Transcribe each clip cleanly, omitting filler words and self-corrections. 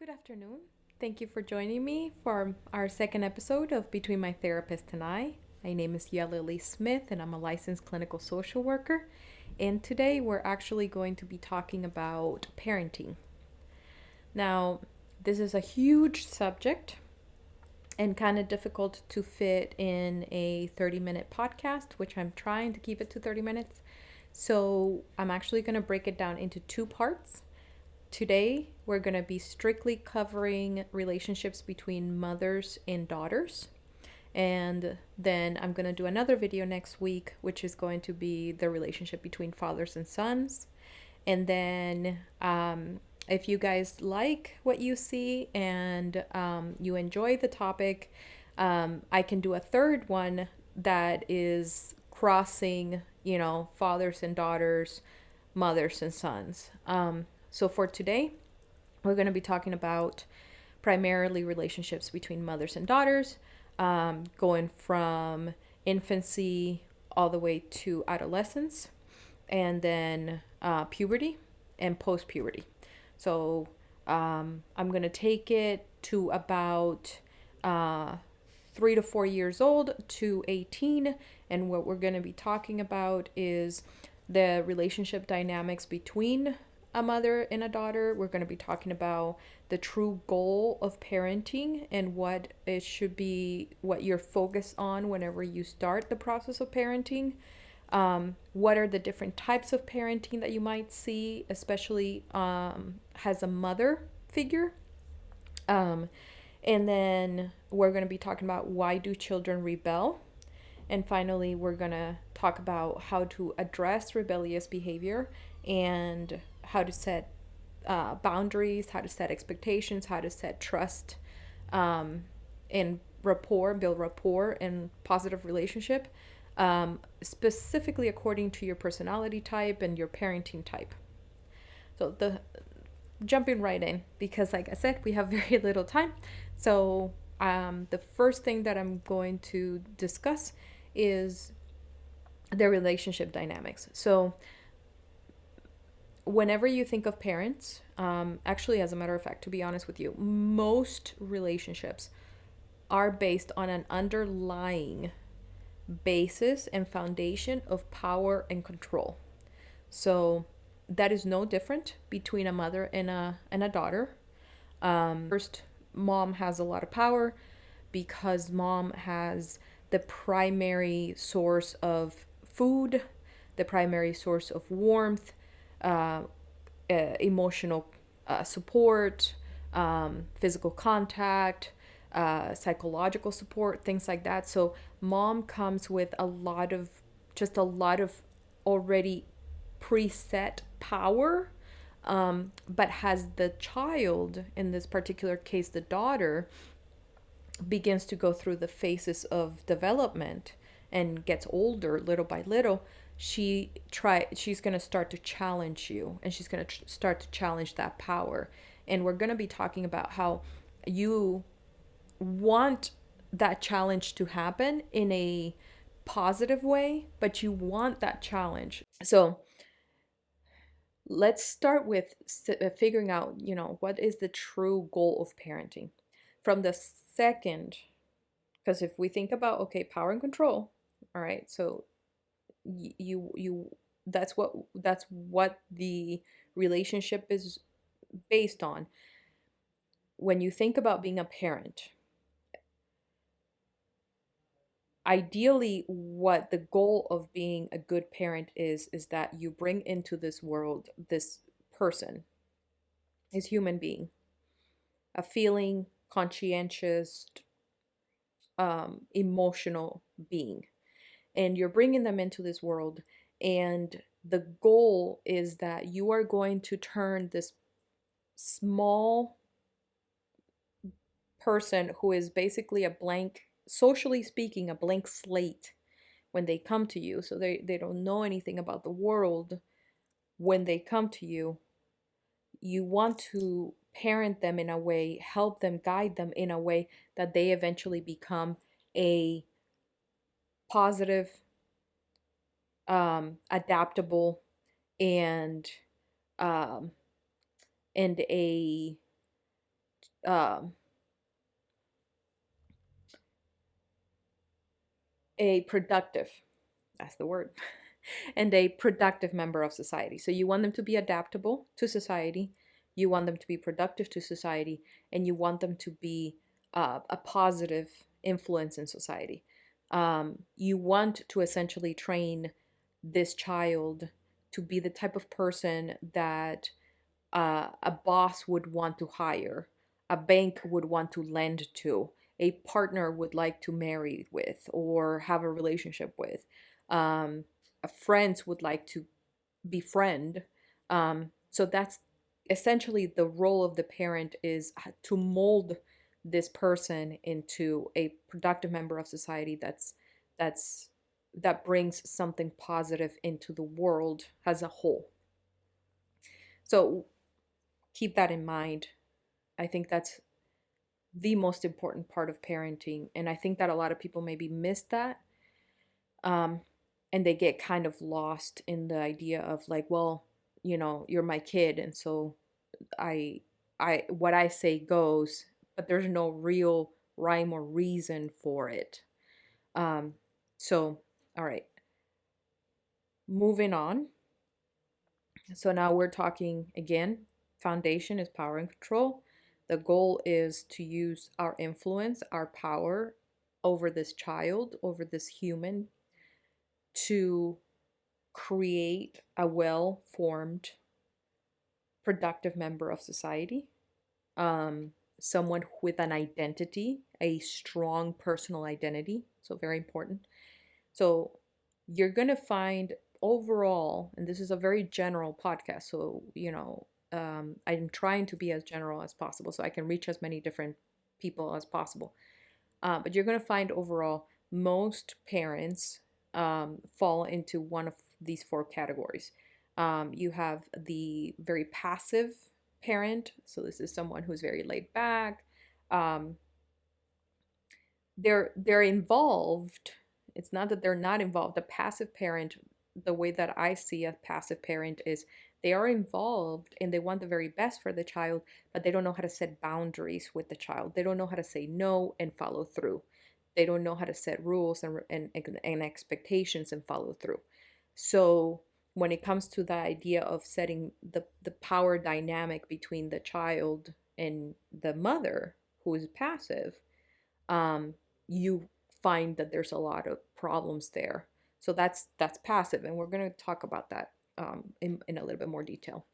Good afternoon. Thank you for joining me for our second episode of Between My Therapist and I. My name is Yella Lee Smith, and I'm a licensed clinical social worker. And today we're actually going to be talking about parenting. Now, this is a huge subject and kind of difficult to fit in a 30-minute podcast, which I'm trying to keep it to 30 minutes. So I'm actually going to break it down into two parts. Today, we're going to be strictly covering relationships between mothers and daughters. And then I'm going to do another video next week, which is going to be the relationship between fathers and sons. And then, if you guys like what you see and you enjoy the topic, I can do a third one that is crossing, fathers and daughters, mothers and sons. So for today, we're going to be talking about primarily relationships between mothers and daughters, going from infancy all the way to adolescence, and then puberty and post puberty. So I'm going to take it to about 3 to 4 years old to 18. And what we're going to be talking about is the relationship dynamics between a mother and a daughter. We're going to be talking about the true goal of parenting and what it should be, what you're focused on whenever you start the process of parenting. What are the different types of parenting that you might see, especially as a mother figure. Um, and then we're going to be talking about why do children rebel. And finally, we're going to talk about how to address rebellious behavior and how to set boundaries, how to set expectations, how to set trust and rapport, build rapport and positive relationship, specifically according to your personality type and your parenting type. So jumping right in, because like I said, we have very little time. So the first thing that I'm going to discuss is their relationship dynamics. So whenever you think of parents, actually, as a matter of fact, to be honest with you, most relationships are based on an underlying basis and foundation of power and control. So that is no different between a mother and a daughter. First, mom has a lot of power because mom has the primary source of food, the primary source of warmth, uh, emotional support, physical contact, psychological support, things like that. So mom comes with just a lot of already preset power, but has the child, in this particular case, the daughter, begins to go through the phases of development and gets older little by little, she's going to start to challenge you, and she's going to start to challenge that power. And we're going to be talking about how you want that challenge to happen in a positive way, but you want that challenge. So let's start with figuring out, what is the true goal of parenting from the second. Because if we think about, okay, power and control, all right, so you that's what the relationship is based on. When you think about being a parent, ideally what the goal of being a good parent is that you bring into this world this person, this human being, a feeling, conscientious, emotional being, and you're bringing them into this world. And the goal is that you are going to turn this small person, who is basically a blank, socially speaking, a blank slate when they come to you. So they don't know anything about the world. When they come to you, you want to parent them in a way, help them, guide them in a way that they eventually become a positive, adaptable, and um, and a um, a productive, that's the word, and a productive member of society. So you want them to be adaptable to society, you want them to be productive to society, and you want them to be a positive influence in society. You want to essentially train this child to be the type of person that a boss would want to hire, a bank would want to lend to, a partner would like to marry with or have a relationship with, friends would like to befriend. So that's essentially the role of the parent, is to mold this person into a productive member of society that's that brings something positive into the world as a whole. So keep that in mind. I think that's the most important part of parenting. And I think that a lot of people maybe miss that. Um, and they get kind of lost in the idea of like, well, you're my kid. And so I, what I say goes, but there's no real rhyme or reason for it. Um, so, all right, moving on. So now we're talking again, foundation is power and control. The goal is to use our influence, our power over this child, over this human, to create a well formed, productive member of society. Um, Someone with an identity, a strong personal identity. So, very important. So, you're going to find overall, and this is a very general podcast, so, I'm trying to be as general as possible so I can reach as many different people as possible. But you're going to find overall, most parents fall into one of these four categories. You have the very passive parent, so this is someone who's very laid back. Um, they're involved. It's not that they're not involved. A passive parent, the way that I see a passive parent is, they are involved and they want the very best for the child, but they don't know how to set boundaries with the child. They don't know how to say no and follow through. They don't know how to set rules and expectations and follow through. So when it comes to the idea of setting the power dynamic between the child and the mother who is passive, um, you find that there's a lot of problems there. So that's passive, and we're going to talk about that in a little bit more detail.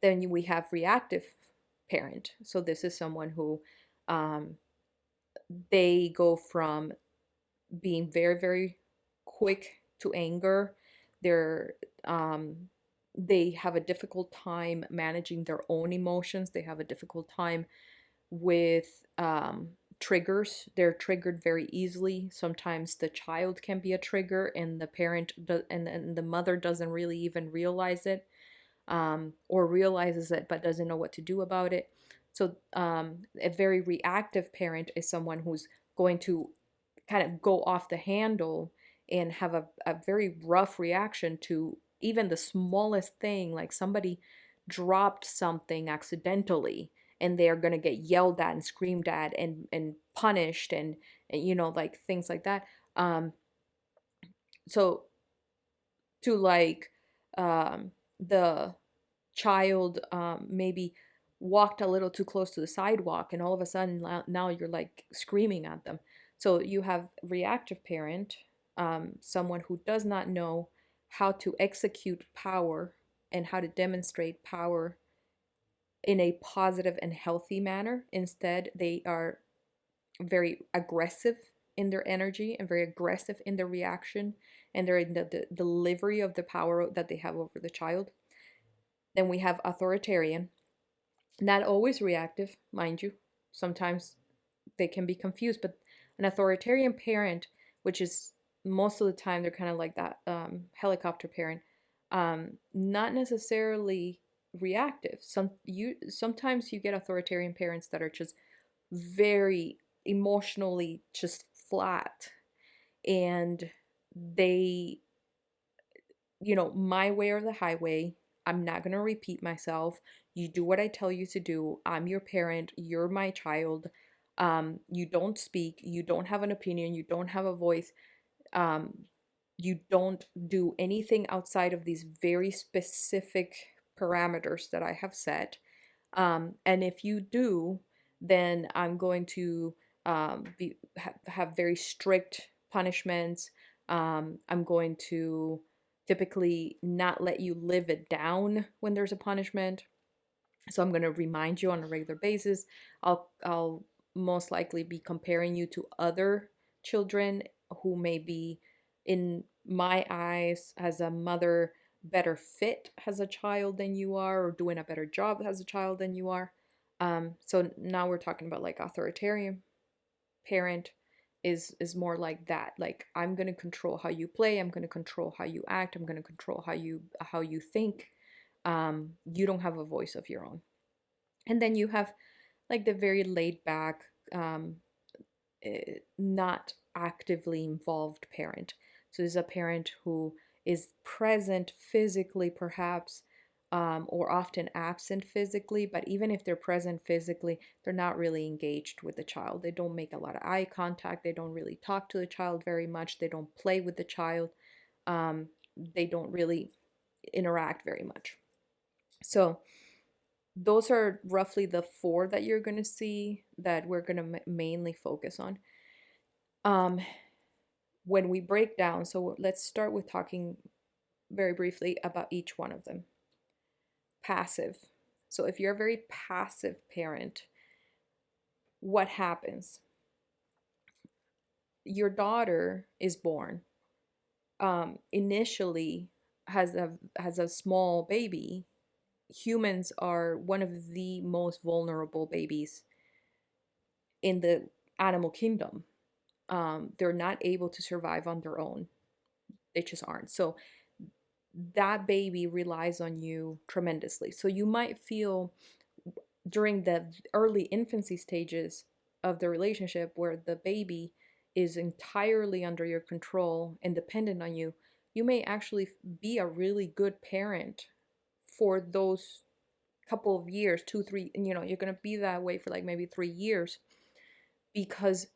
Then we have reactive parent. So this is someone who um, they go from being very, very quick to anger. They're they have a difficult time managing their own emotions. They have a difficult time with triggers. They're triggered very easily. Sometimes the child can be a trigger, and the parent and the mother doesn't really even realize it, or realizes it but doesn't know what to do about it. So a very reactive parent is someone who's going to kind of go off the handle and have a very rough reaction to even the smallest thing, like somebody dropped something accidentally, and they're going to get yelled at and screamed at and punished, and like things like that. So to like the child maybe walked a little too close to the sidewalk, and all of a sudden now you're like screaming at them. So you have reactive parent, someone who does not know how to execute power and how to demonstrate power in a positive and healthy manner. Instead, they are very aggressive in their energy and very aggressive in their reaction, and they're in the delivery of the power that they have over the child. Then we have authoritarian, not always reactive, mind you. Sometimes they can be confused, but an authoritarian parent, which is most of the time they're kind of like that helicopter parent, not necessarily reactive. Sometimes you get authoritarian parents that are just very emotionally just flat, and they, my way or the highway. I'm not going to repeat myself. You do what I tell you to do. I'm your parent. You're my child. You don't speak. You don't have an opinion. You don't have a voice. Um, you don't do anything outside of these very specific parameters that I have set. And if you do, then I'm going to have very strict punishments. I'm going to typically not let you live it down when there's a punishment. So I'm going to remind you on a regular basis. I'll most likely be comparing you to other children who may be, in my eyes, as a mother, better fit as a child than you are, or doing a better job as a child than you are. So now we're talking about like authoritarian parent is more like that. Like, I'm going to control how you play, I'm going to control how you act, I'm going to control how you think. You don't have a voice of your own. And then you have like the very laid back, not actively involved parent. So this is a parent who is present physically, perhaps, or often absent physically, but even if they're present physically, they're not really engaged with the child. They don't make a lot of eye contact. They don't really talk to the child very much. They don't play with the child. They don't really interact very much. So those are roughly the four that you're going to see that we're going to mainly focus on. Um, when we break down, so let's start with talking very briefly about each one of them. Passive. So if you're a very passive parent, what happens? Your daughter is born. Initially, has a small baby. Humans are one of the most vulnerable babies in the animal kingdom. They're not able to survive on their own. They just aren't. So that baby relies on you tremendously. So you might feel during the early infancy stages of the relationship where the baby is entirely under your control and dependent on you, you may actually be a really good parent for those couple of years, 2, 3, you're going to be that way for like maybe 3 years, because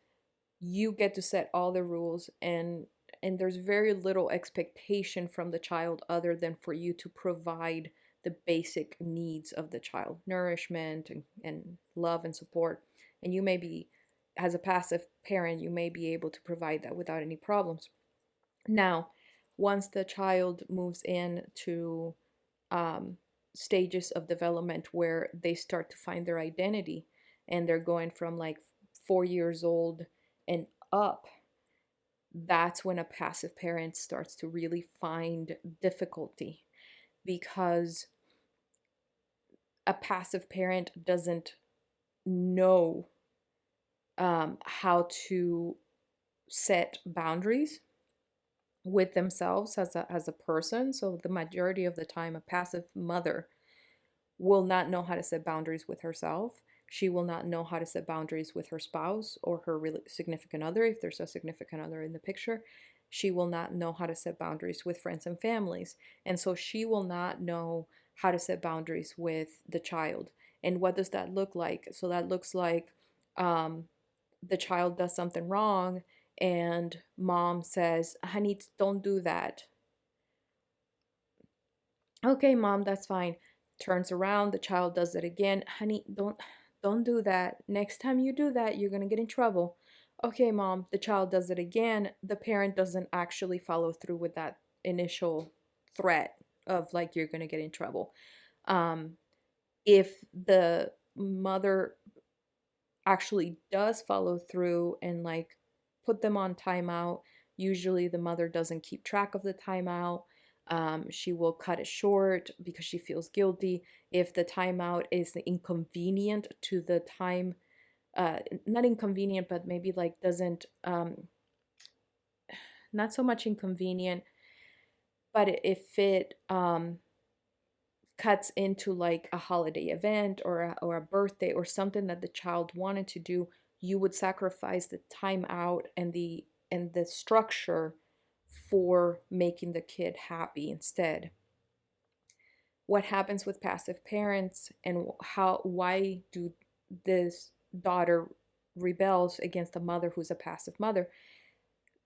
you get to set all the rules, and there's very little expectation from the child other than for you to provide the basic needs of the child: nourishment and love and support. And you may be, as a passive parent, you may be able to provide that without any problems. Now, once the child moves into um, stages of development where they start to find their identity, and they're going from like 4 years old and up, that's when a passive parent starts to really find difficulty, because a passive parent doesn't know how to set boundaries with themselves as a person. So the majority of the time, a passive mother will not know how to set boundaries with herself. She will not know how to set boundaries with her spouse or her really significant other, if there's a significant other in the picture. She will not know how to set boundaries with friends and families. And so she will not know how to set boundaries with the child. And what does that look like? So that looks like um, the child does something wrong, and mom says, "Honey, don't do that." Okay, mom, that's fine. Turns around, the child does it again. "Honey, don't do that. Next time you do that, you're going to get in trouble." Okay, mom, the child does it again. The parent doesn't actually follow through with that initial threat of like, you're going to get in trouble. Um, if the mother actually does follow through and like put them on timeout, usually the mother doesn't keep track of the timeout. She will cut it short because she feels guilty. If the timeout is inconvenient to the time, not inconvenient, but maybe like doesn't, not so much inconvenient, but if it cuts into like a holiday event or a birthday or something that the child wanted to do, you would sacrifice the time out and the structure for making the kid happy instead. what happens with passive parents and why do this daughter rebels against a mother who's a passive mother.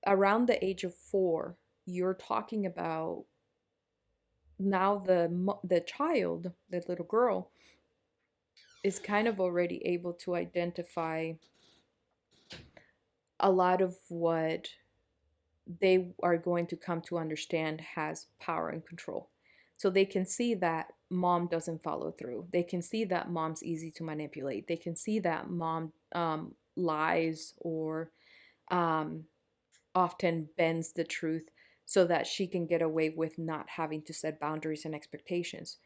Around the age of 4, you're talking about now the child, the little girl, is kind of already able to identify a lot of what they are going to come to understand has power and control. So they can see that mom doesn't follow through. They can see that mom's easy to manipulate. They can see that mom lies or um, often bends the truth so that she can get away with not having to set boundaries and expectations.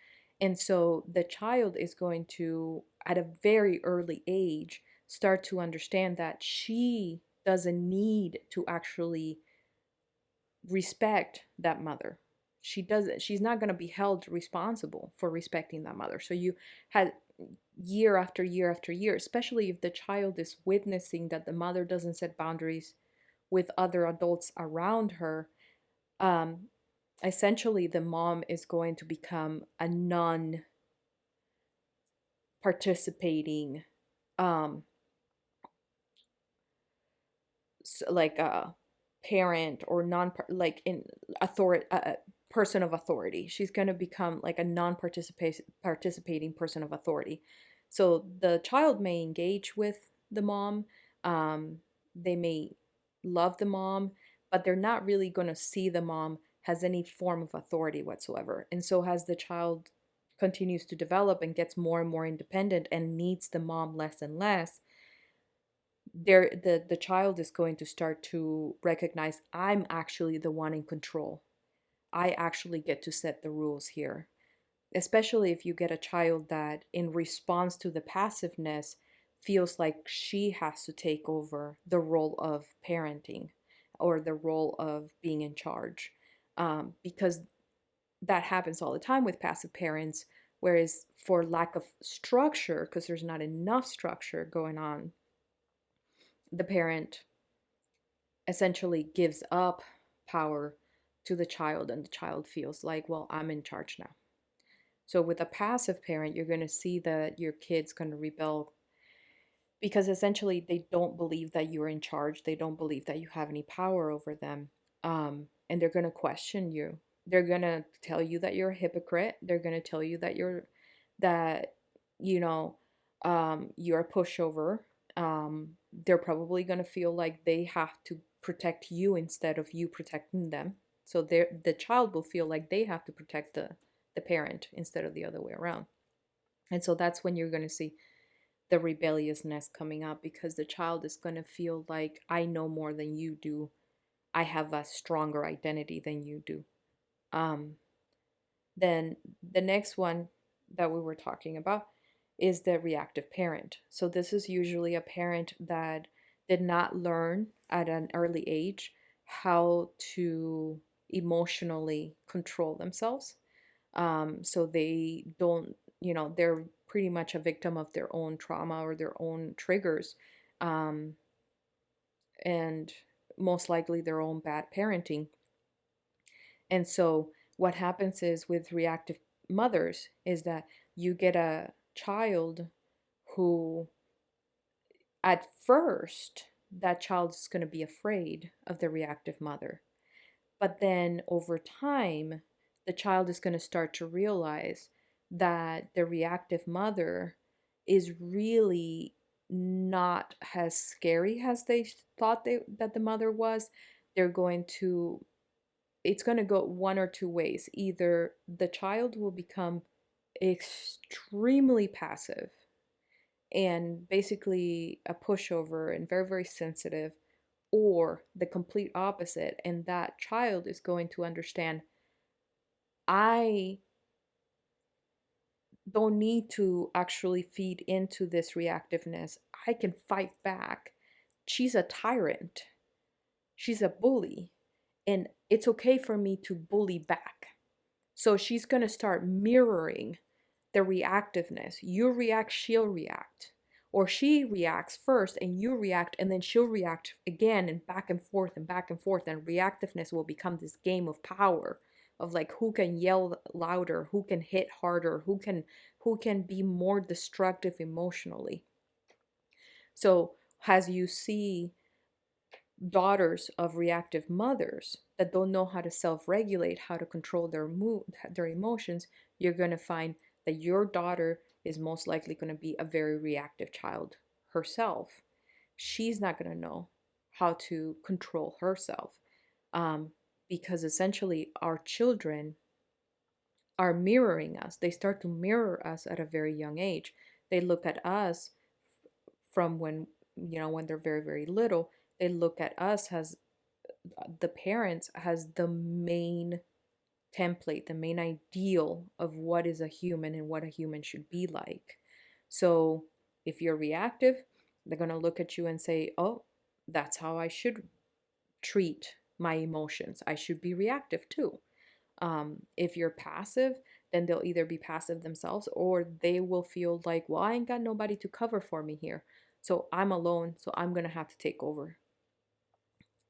And so the child is going to, at a very early age, start to understand that she doesn't need to actually respect that mother. She's not going to be held responsible for respecting that mother. So you had year after year after year, especially if the child is witnessing that the mother doesn't set boundaries with other adults around her, um, essentially the mom is going to become a non participating, um, like a parent or non like in authority, person of authority. She's going to become like a non-participating person of authority. So the child may engage with the mom, they may love the mom, but they're not really going to see the mom has any form of authority whatsoever. And so as the child continues to develop and gets more and more independent and needs the mom less and less, the child is going to start to recognize, I'm actually the one in control. I actually get to set the rules here. Especially if you get a child that in response to the passiveness feels like she has to take over the role of parenting or the role of being in charge, because that happens all the time with passive parents. Whereas for lack of structure, because there's not enough structure going on, the parent essentially gives up power to the child, and the child feels like, well, I'm in charge now. So with a passive parent, you're going to see that your kid's going to rebel because essentially they don't believe that you're in charge. They don't believe that you have any power over them. And they're going to question you. They're going to tell you that you're a hypocrite. They're going to tell you that that, you know, you're a pushover. They're probably going to feel like they have to protect you instead of you protecting them. So the child will feel like they have to protect the parent instead of the other way around. And so that's when you're going to see the rebelliousness coming up, because the child is going to feel like, I know more than you do. I have a stronger identity than you do. Um, then the next one that we were talking about is the reactive parent. So this is usually a parent that did not learn at an early age how to emotionally control themselves. So they don't, they're pretty much a victim of their own trauma or their own triggers, um, and most likely their own bad parenting. And so what happens is with reactive mothers is that you get a child who, at first, that child is going to be afraid of the reactive mother. But then over time, the child is going to start to realize that the reactive mother is really not as scary as they thought that the mother was. They're going to, it's going to go one or two ways. Either the child will become extremely passive and basically a pushover and very, very sensitive, or the complete opposite. And that child is going to understand, I don't need to actually feed into this reactiveness. I can fight back. She's a tyrant, she's a bully, and it's okay for me to bully back. So she's going to start mirroring the reactiveness. You react, she'll react. Or she reacts first and you react, and then she'll react again, and back and forth and back and forth. And reactiveness will become this game of power of like who can yell louder, who can hit harder, who can be more destructive emotionally. So as you see daughters of reactive mothers that don't know how to self-regulate, how to control their mood, their emotions, you're going to find that your daughter is most likely going to be a very reactive child herself. She's not going to know how to control herself, um, because essentially our children are mirroring us. They start to mirror us at a very young age. They look at us from when they're very, very little. They look at us as the parents has the main template, the main ideal of what is a human and what a human should be like. So if you're reactive, they're going to look at you and say, oh, that's how I should treat my emotions. I should be reactive too. If you're passive, then they'll either be passive themselves or they will feel like, well, I ain't got nobody to cover for me here. So I'm alone, so I'm going to have to take over.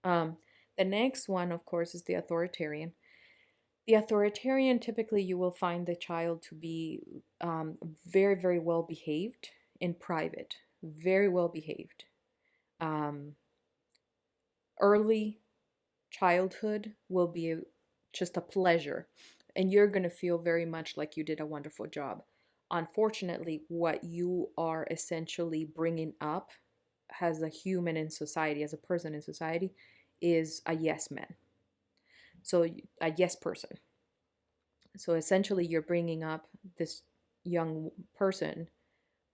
Um, the next one, of course, is the authoritarian. The authoritarian, typically, you will find the child to be very, very well behaved in private, very well behaved. Um, Early childhood will be just a pleasure, and you're going to feel very much like you did a wonderful job. Unfortunately, what you are essentially bringing up as a human in society, as a person in society, is a yes man. So, a yes person. So, essentially, you're bringing up this young person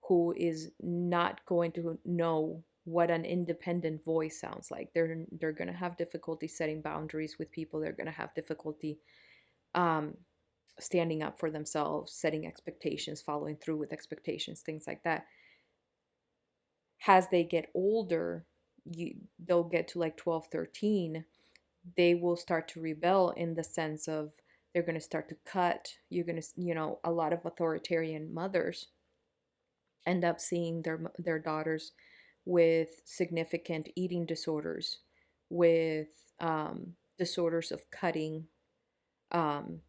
who is not going to know what an independent voice sounds like. They're going to have difficulty setting boundaries with people. They're going to have difficulty um, standing up for themselves, setting expectations, following through with expectations, things like that. As they get older, they'll get to like 12, 13, they will start to rebel in the sense of they're going to start to cut. You're going to, a lot of authoritarian mothers end up seeing their daughters with significant eating disorders, with disorders of cutting, um,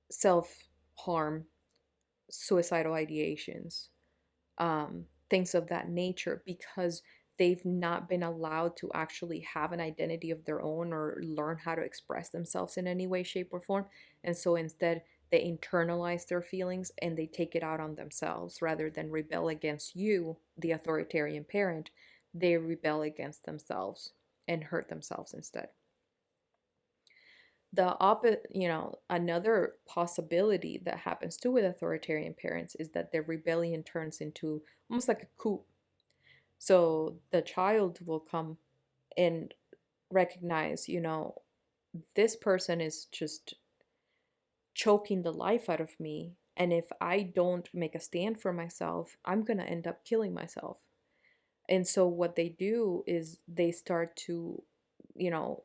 self harm, suicidal ideations, things of that nature, because they've not been allowed to actually have an identity of their own or learn how to express themselves in any way, shape, or form. And so instead, they internalize their feelings and they take it out on themselves rather than rebel against you, the authoritarian parent. They rebel against themselves and hurt themselves instead. Another possibility that happens too with authoritarian parents is that their rebellion turns into almost like a coup. So the child will come and recognize, this person is just choking the life out of me. And if I don't make a stand for myself, I'm going to end up killing myself. And so what they do is they start to,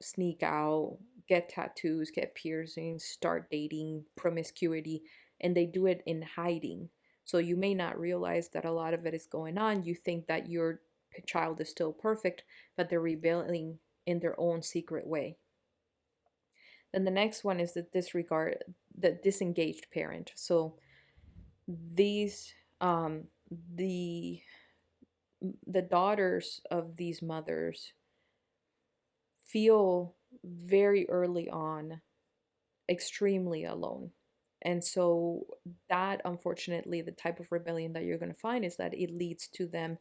sneak out, get tattoos, get piercings, start dating, promiscuity, and they do it in hiding. So you may not realize that a lot of it is going on. You think that your child is still perfect, but they're rebelling in their own secret way. Then the next one is the disengaged parent. So these the the daughters of these mothers feel very early on extremely alone. And so, that unfortunately, the type of rebellion that you're going to find is that it leads to them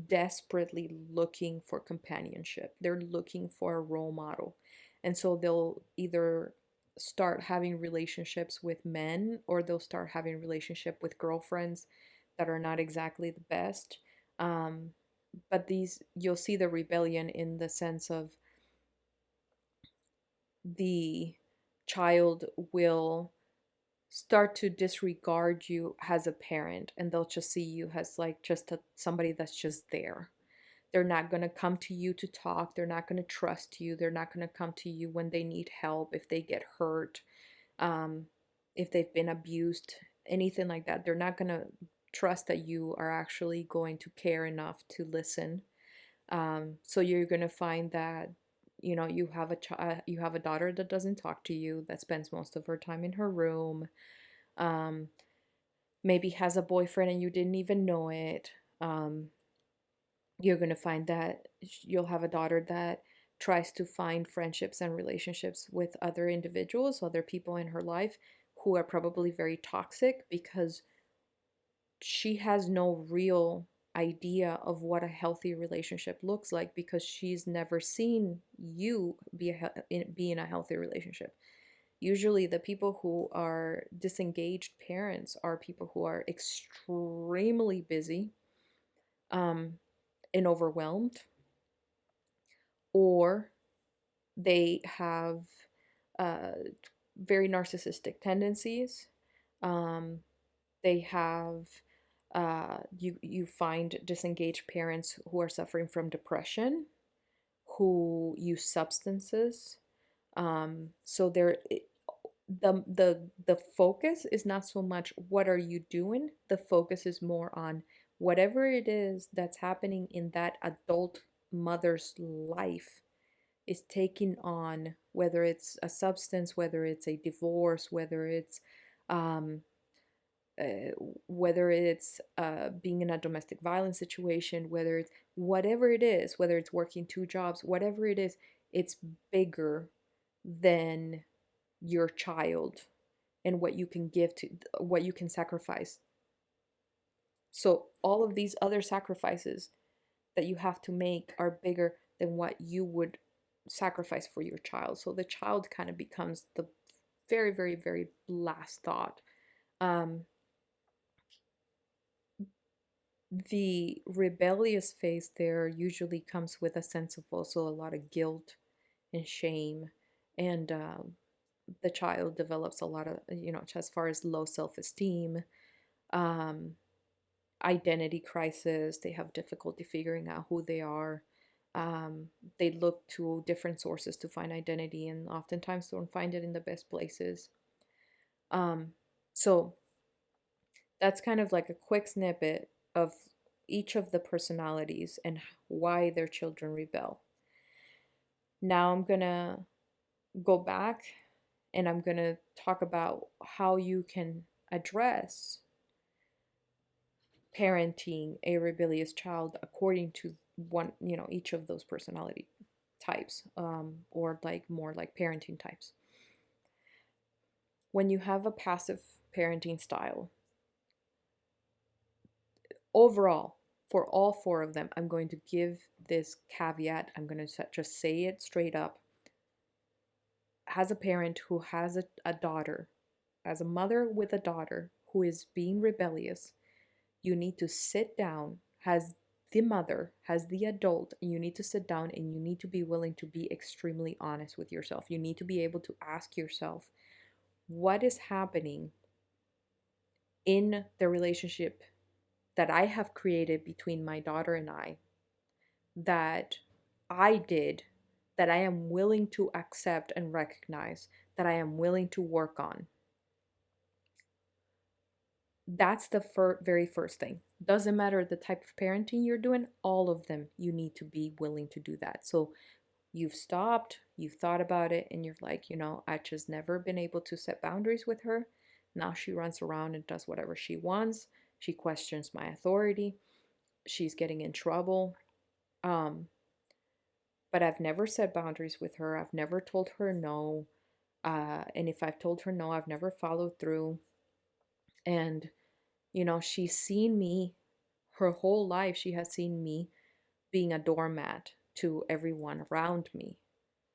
desperately looking for companionship. They're looking for a role model. And so, they'll either start having relationships with men or they'll start having relationship with girlfriends that are not exactly the best. Um, but you'll see the rebellion in the sense of the child will start to disregard you as a parent and they'll just see you as like just somebody that's just there. They're not going to come to you to talk. They're not going to trust you. They're not going to come to you when they need help, if they get hurt, um, if they've been abused, anything like that. They're not going to trust that you are actually going to care enough to listen. So you're going to find that you have you have a daughter that doesn't talk to you, that spends most of her time in her room, um, maybe has a boyfriend and you didn't even know it. Um, you're going to find that you'll have a daughter that tries to find friendships and relationships with other individuals, other people in her life who are probably very toxic because she has no real idea of what a healthy relationship looks like because she's never seen you be in a healthy relationship. Usually, the people who are disengaged parents are people who are extremely busy, um, and overwhelmed, or they have uh, very narcissistic tendencies. Um, they have you find disengaged parents who are suffering from depression, who use substances. So the focus is not so much what are you doing. The focus is more on whatever it is that's happening in that adult mother's life is taking on, whether it's a substance, whether it's a divorce, um, uh, whether it's being in a domestic violence situation, whether it's whatever it is, whether it's working two jobs, whatever it is, it's bigger than your child and what you can give to, what you can sacrifice. So all of these other sacrifices that you have to make are bigger than what you would sacrifice for your child. So the child kind of becomes the very, very, very last thought. Um, the rebellious phase there usually comes with a sense of also a lot of guilt and shame, and the child develops a lot of, as far as low self-esteem, um, identity crisis. They have difficulty figuring out who they are. um, they look to different sources to find identity and oftentimes don't find it in the best places. um, so that's kind of like a quick snippet of each of the personalities and why their children rebel. Now I'm gonna go back and I'm gonna talk about how you can address parenting a rebellious child according to one, each of those personality types, or like more like parenting types. When you have a passive parenting style, overall, for all four of them, I'm going to give this caveat. I'm going to just say it straight up. As a parent who has a daughter, as a mother with a daughter who is being rebellious, you need to sit down as the mother, as the adult, and you need to sit down and you need to be willing to be extremely honest with yourself. You need to be able to ask yourself, what is happening in the relationship that I have created between my daughter and that I did, that I am willing to accept and recognize, that I am willing to work on. That's the very first thing. Doesn't matter the type of parenting you're doing, all of them, you need to be willing to do that. So you've stopped, you've thought about it, and you're like, I've just never been able to set boundaries with her. Now she runs around and does whatever she wants. She questions my authority. She's getting in trouble. Um, but I've never set boundaries with her. I've never told her no. And if I've told her no, I've never followed through. And she's seen me her whole life. She has seen me being a doormat to everyone around me.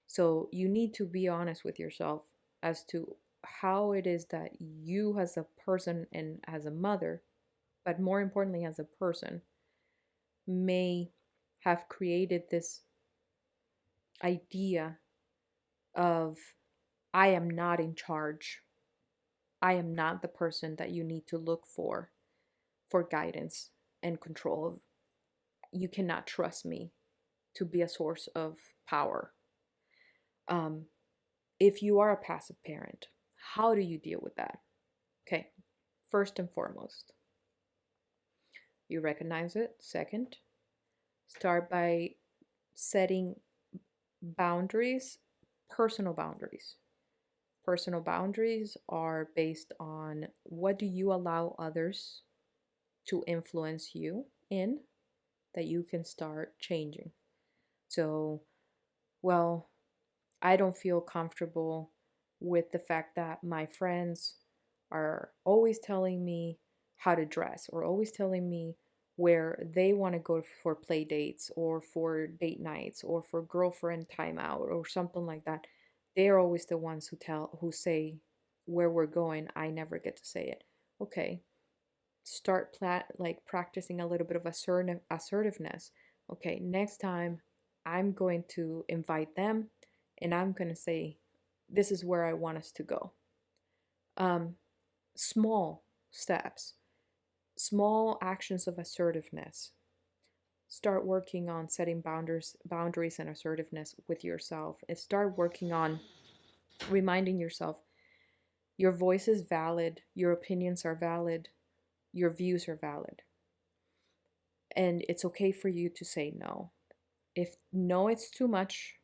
So you need to be honest with yourself as to how it is that you, as a person and as a mother, but more importantly, as a person, may have created this idea of, I am not in charge. I am not the person that you need to look for guidance and control of. You cannot trust me to be a source of power. Um, if you are a passive parent, how do you deal with that? Okay, first and foremost, you recognize it. Second, start by setting Boundaries, personal boundaries. Personal boundaries are based on what do you allow others to influence you in that you can start changing. So, well, I don't feel comfortable with the fact that my friends are always telling me how to dress or always telling me where they want to go for play dates or for date nights or for girlfriend time out or something like that. They're always the ones who say where we're going. I never get to say it. Okay, start like practicing a little bit of assertiveness. Okay, next time I'm going to invite them and I'm going to say, this is where I want us to go. Um, Small steps, small actions of assertiveness. Start working on setting boundaries and assertiveness with yourself, and start working on reminding yourself your voice is valid, your opinions are valid, your views are valid. And it's okay for you to say no. If no, it's too much,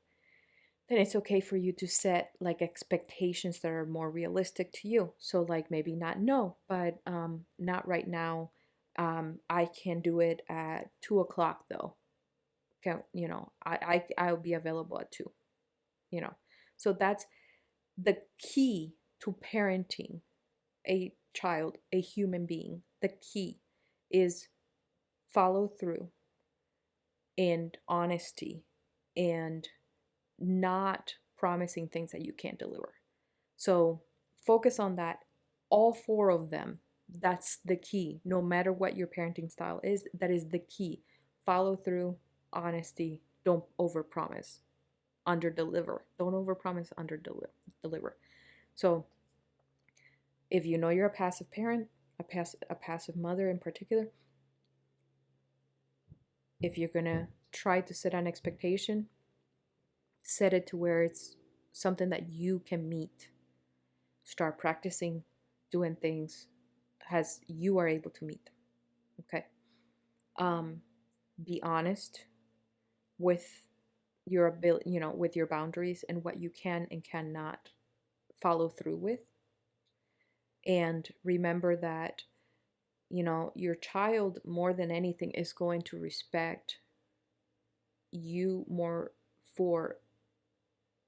then it's okay for you to set like expectations that are more realistic to you. So like maybe not no, but not right now. I can do it at 2 o'clock though. Can I'll be available at 2. You know, so that's the key to parenting a child, a human being. The key is follow through and honesty and not promising things that you can't deliver. So focus on that. All 4 of them. That's the key. No matter what your parenting style is, that is the key. Follow through, honesty, don't overpromise, underdeliver. Don't overpromise, underdeliver. So if you know you're a passive parent, a passive mother in particular, if you're gonna try to set an expectation, set it to where it's something that you can meet. Start practicing doing things as you are able to meet them. Okay. um be honest with your ability, with your boundaries and what you can and cannot follow through with. And remember that your child more than anything is going to respect you more for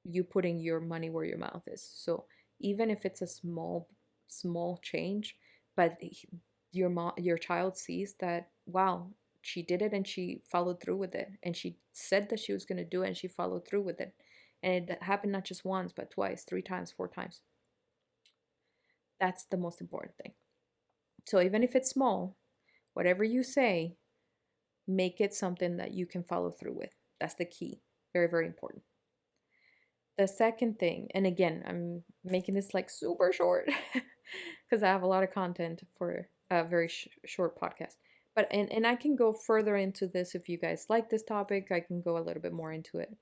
you putting your money where your mouth is. So even if it's a small change, but your child sees that, wow, she did it and she followed through with it, and she said that she was going to do it and she followed through with it, and it happened not just once but twice, 3 times, 4 times. That's the most important thing. So even if it's small, whatever you say, make it something that you can follow through with. That's the key. Very, very important. The second thing, and again, I'm making this like super short because I have a lot of content for a very short podcast. But and I can go further into this if you guys like this topic. I can go a little bit more into it.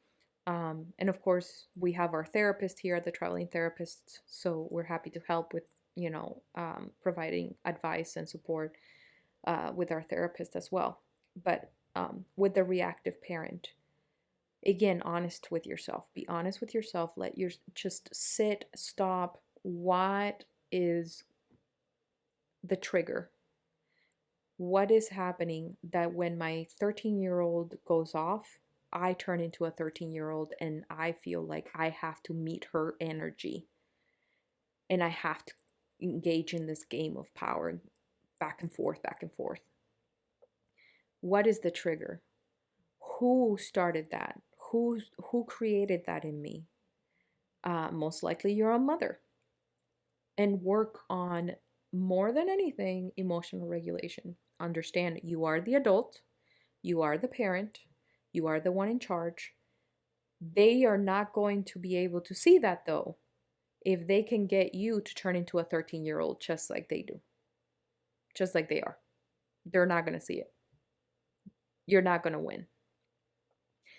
And of course, we have our therapist here, the traveling therapist, so we're happy to help with providing advice and support with our therapist as well. But with the reactive parent, again, honest with yourself. Be honest with yourself. Let your just sit, stop. What is the trigger? What is happening that when my 13-year-old goes off, I turn into a 13-year-old and I feel like I have to meet her energy and I have to engage in this game of power, back and forth, back and forth. What is the trigger? Who started that? Who created that in me? Most likely your own mother. And work on, more than anything, emotional regulation. Understand you are the adult, you are the parent, you are the one in charge. They are not going to be able to see that though if they can get you to turn into a 13-year-old just like they do, just like they are. They're not going to see it. You're not going to win.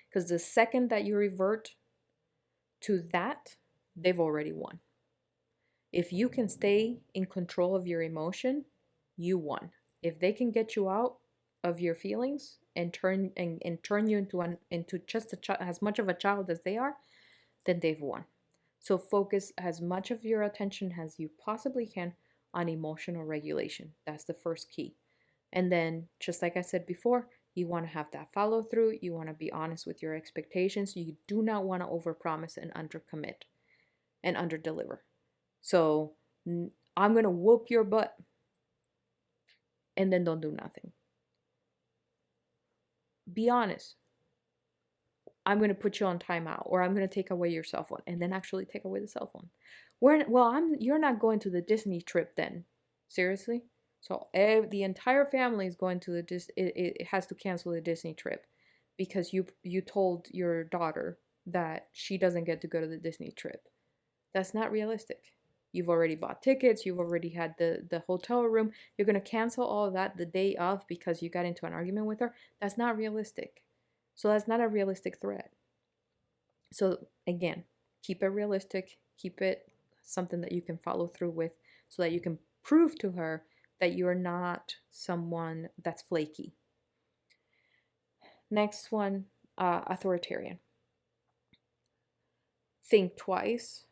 Because the second that you revert to that, they've already won. If you can stay in control of your emotion, you won. If they can get you out, of your feelings and turn you into just as much of a child as they are, then they've won. So focus as much of your attention as you possibly can on emotional regulation. That's the first key. And then, just like I said before, you want to have that follow through. You want to be honest with your expectations. You do not want to overpromise and undercommit and underdeliver. So, I'm going to whoop your butt and then don't do nothing. Be honest. I'm going to put you on timeout, or I'm going to take away your cell phone, and then actually take away the cell phone. You're not going to the Disney trip then. Seriously? So the entire family is going to it has to cancel the Disney trip because you told your daughter that she doesn't get to go to the Disney trip. That's not realistic. You've already bought tickets, you've already had the hotel room. You're going to cancel all of that the day of because you got into an argument with her. That's not realistic. So that's not a realistic threat. So again, keep it realistic, keep it something that you can follow through with so that you can prove to her that you're not someone that's flaky. Next one, authoritarian. Think twice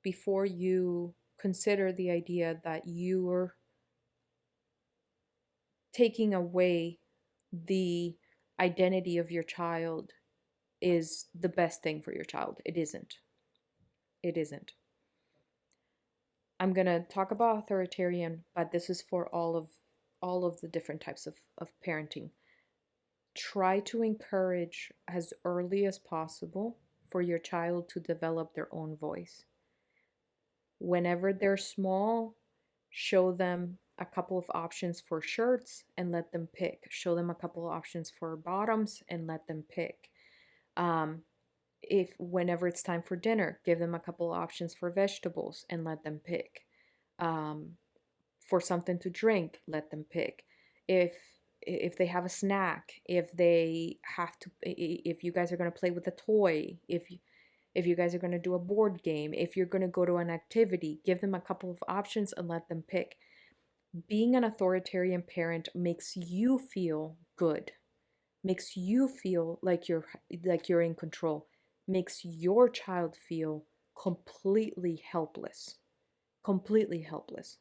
before you consider the idea that you're taking away the identity of your child is the best thing for your child. It isn't. It isn't. I'm going to talk about authoritarian, but this is for all of the different types of parenting. Try to encourage as early as possible for your child to develop their own voice. Whenever they're small, show them a couple of options for shirts and let them pick. Show them a couple of options for bottoms and let them pick. If whenever it's time for dinner, give them a couple of options for vegetables and let them pick. For something to drink, let them pick. If they have a snack, if you guys are going to play with a toy, if you guys are going to do a board game, if you're going to go to an activity, give them a couple of options and let them pick. Being an authoritarian parent makes you feel good, makes you feel like you're in control, makes your child feel completely helpless. Completely helpless.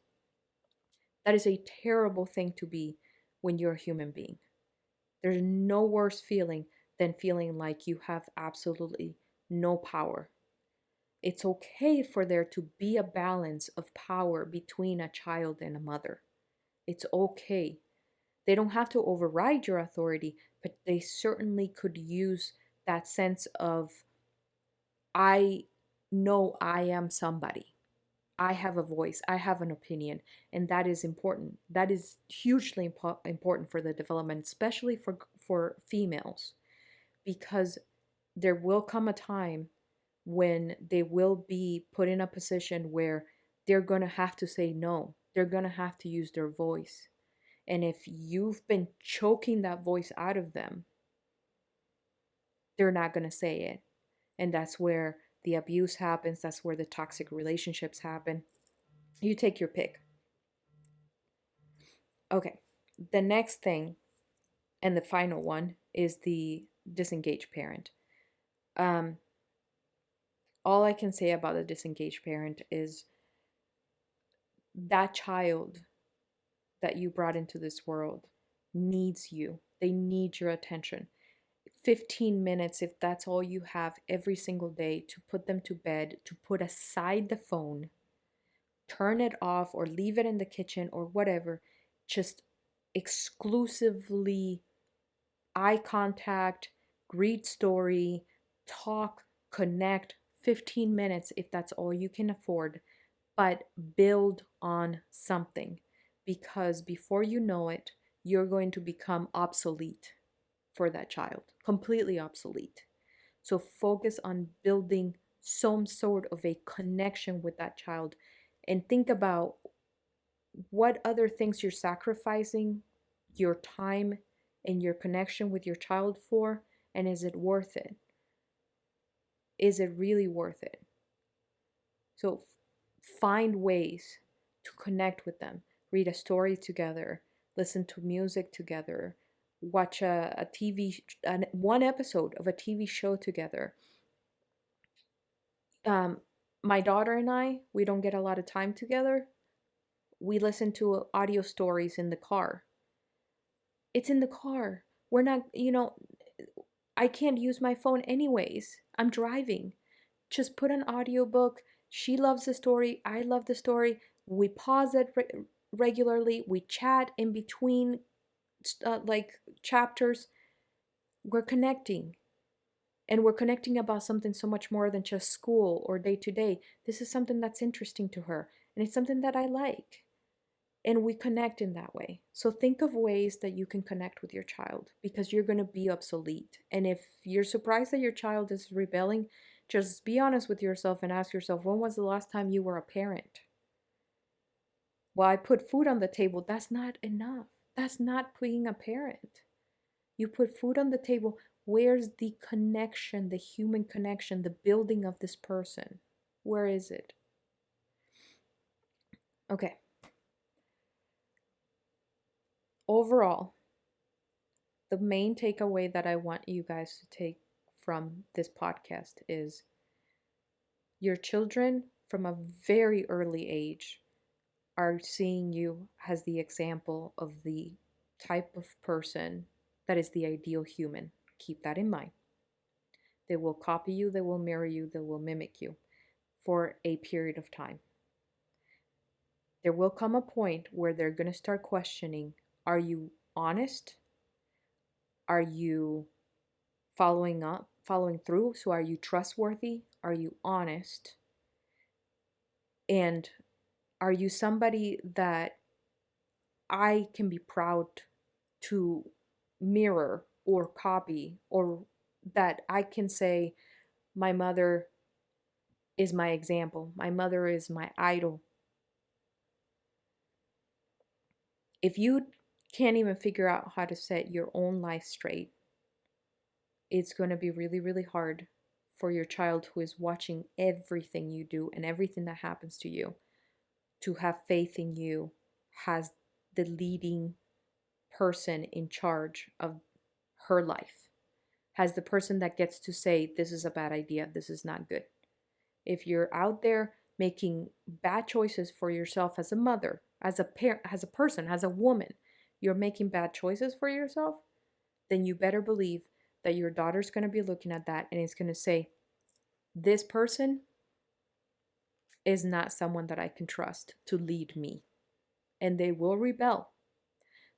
That is a terrible thing to be when you're a human being. There's no worse feeling than feeling like you have absolutely no power. It's okay for there to be a balance of power between a child and a mother. It's okay. They don't have to override your authority, but they certainly could use that sense of, I know I am somebody. I have a voice, I have an opinion, and that is important. That is hugely important for the development, especially for females, because there will come a time when they will be put in a position where they're going to have to say no. They're going to have to use their voice. And if you've been choking that voice out of them, they're not going to say it. And that's where the abuse happens. That's where the toxic relationships happen. You take your pick. Okay, the next thing and the final one is the disengaged parent. All I can say about a disengaged parent is that child that you brought into this world needs you. They need your attention. 15 minutes, if that's all you have every single day, to put them to bed, to put aside the phone, turn it off or leave it in the kitchen or whatever, just exclusively eye contact, read story, talk, connect. 15 minutes if that's all you can afford, but build on something, because before you know it, you're going to become obsolete for that child, completely obsolete. So focus on building some sort of a connection with that child and think about what other things you're sacrificing your time and your connection with your child for, and is it worth it? Is it really worth it? So find ways to connect with them. Read a story together, listen to music together, watch a one episode of a TV show together. Um, my daughter and we don't get a lot of time together. We listen to audio stories in the car. It's in the car. We're not, I can't use my phone anyways. I'm driving. Just put an audiobook. She loves the story. I love the story. We pause it regularly. We chat in between like chapters. We're connecting. And we're connecting about something so much more than just school or day to day. This is something that's interesting to her. And it's something that I like. And we connect in that way. So think of ways that you can connect with your child, because you're going to be obsolete. And if you're surprised that your child is rebelling, just be honest with yourself and ask yourself, when was the last time you were a parent? Well, I put food on the table. That's not enough. That's not being a parent. You put food on the table. Where's the connection, the human connection, the building of this person? Where is it? Okay. Overall, the main takeaway that I want you guys to take from this podcast is your children from a very early age are seeing you as the example of the type of person that is the ideal human. Keep that in mind. They will copy you, they will mirror you, they will mimic you for a period of time. There will come a point where they're going to start questioning, are you honest? Are you following through? So are you trustworthy? Are you honest? And are you somebody that I can be proud to mirror or copy, or that I can say, my mother is my example, my mother is my idol? If you can't even figure out how to set your own life straight, it's going to be really, really hard for your child who is watching everything you do and everything that happens to you to have faith in you as the leading person in charge of her life, as the person that gets to say, this is a bad idea, this is not good. If you're out there making bad choices for yourself as a mother, as a parent, as a person, as a woman, you're making bad choices for yourself, then you better believe that your daughter's going to be looking at that and it's going to say, this person is not someone that I can trust to lead me. And they will rebel.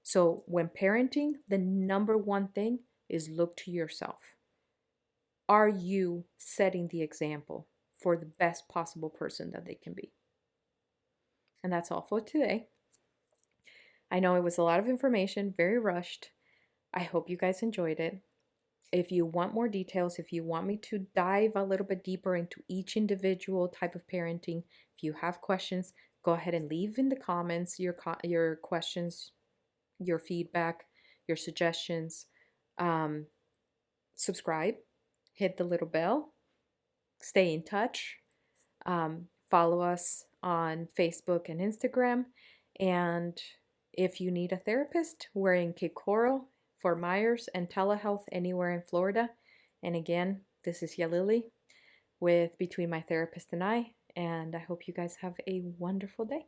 So when parenting, the number one thing is look to yourself. Are you setting the example for the best possible person that they can be? And that's all for today. I know it was a lot of information, very rushed. I hope you guys enjoyed it. If you want more details, if you want me to dive a little bit deeper into each individual type of parenting, if you have questions, go ahead and leave in the comments your questions, your feedback, your suggestions. Subscribe, hit the little bell, stay in touch. Follow us on Facebook and Instagram. And if you need a therapist, we're in Cape Coral, Fort Myers, and telehealth anywhere in Florida. And again, this is Yalili with Between My Therapist and I hope you guys have a wonderful day.